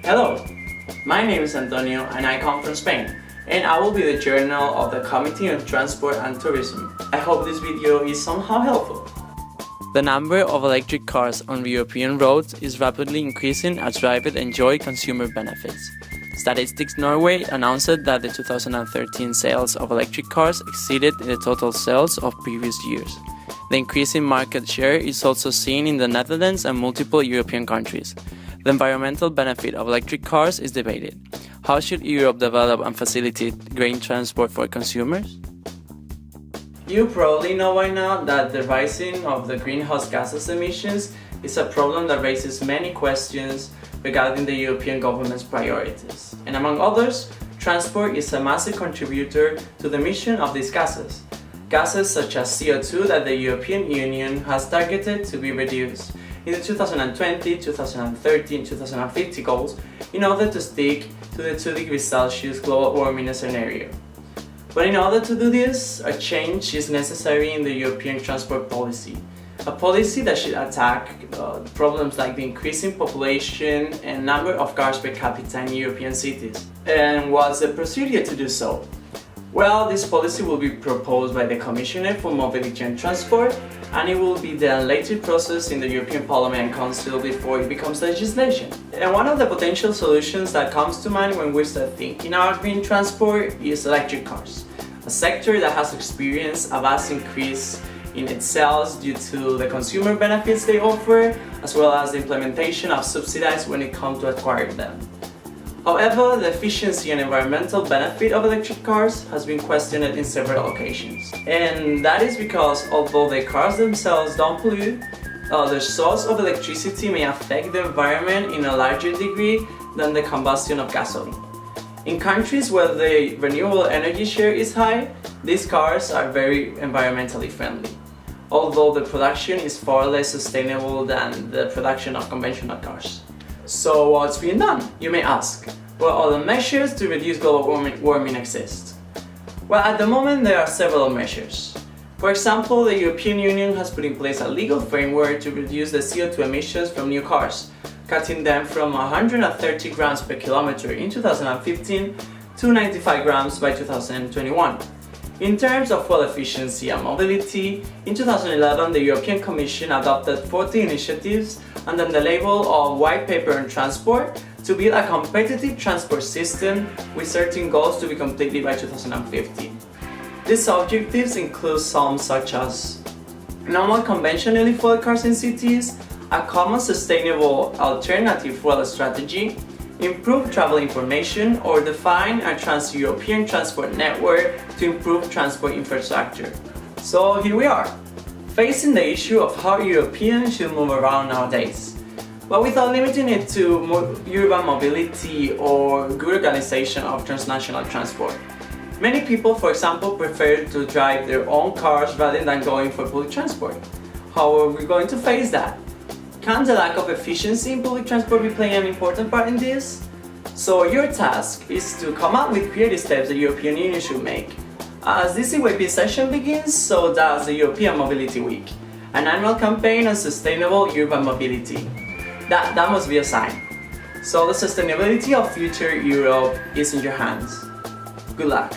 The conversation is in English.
Hello, my name is Antonio and I come from Spain, and I will be the journal of the Committee on Transport and Tourism. I hope this video is somehow helpful. The number of electric cars on European roads is rapidly increasing as drivers enjoy consumer benefits. Statistics Norway announced that the 2013 sales of electric cars exceeded the total sales of previous years. The increasing market share is also seen in the Netherlands and multiple European countries. The environmental benefit of electric cars is debated. How should Europe develop and facilitate green transport for consumers? You probably know by now that the rising of the greenhouse gases emissions is a problem that raises many questions regarding the European government's priorities. And among others, transport is a massive contributor to the emission of these gases. Gases such as CO2 that the European Union has targeted to be reduced in the 2020, 2030 and 2050 goals in order to stick to the 2 degrees Celsius global warming scenario. But in order to do this, a change is necessary in the European transport policy. A policy that should attack problems like the increasing population and number of cars per capita in European cities. And what's the procedure to do so? Well, this policy will be proposed by the Commissioner for Mobility and Transport, and it will be then later processed in the European Parliament and Council before it becomes legislation. And one of the potential solutions that comes to mind when we start thinking about green transport is electric cars, a sector that has experienced a vast increase in its sales due to the consumer benefits they offer, as well as the implementation of subsidies when it comes to acquiring them. However, the efficiency and environmental benefit of electric cars has been questioned in several occasions. And that is because although the cars themselves don't pollute, the source of electricity may affect the environment in a larger degree than the combustion of gasoline. In countries where the renewable energy share is high, these cars are very environmentally friendly, although the production is far less sustainable than the production of conventional cars. So what's being done, you may ask? What other measures to reduce global warming exist? Well, at the moment there are several measures. For example, the European Union has put in place a legal framework to reduce the CO2 emissions from new cars, cutting them from 130 grams per kilometer in 2015 to 95 grams by 2021. In terms of fuel efficiency and mobility, in 2011 the European Commission adopted 40 initiatives under the label of White Paper on Transport to build a competitive transport system with certain goals to be completed by 2015. These objectives include some such as no more conventionally fueled cars in cities, a common sustainable alternative fuel strategy, improve travel information, or define a trans-European transport network to improve transport infrastructure. So here we are, facing the issue of how Europeans should move around nowadays, but without limiting it to urban mobility or good organization of transnational transport. Many people, for example, prefer to drive their own cars rather than going for public transport. How are we going to face that? Can the lack of efficiency in public transport be playing an important part in this? So your task is to come up with creative steps the European Union should make. As this EYP session begins, so does the European Mobility Week, an annual campaign on sustainable urban mobility. That must be a sign. So the sustainability of future Europe is in your hands. Good luck.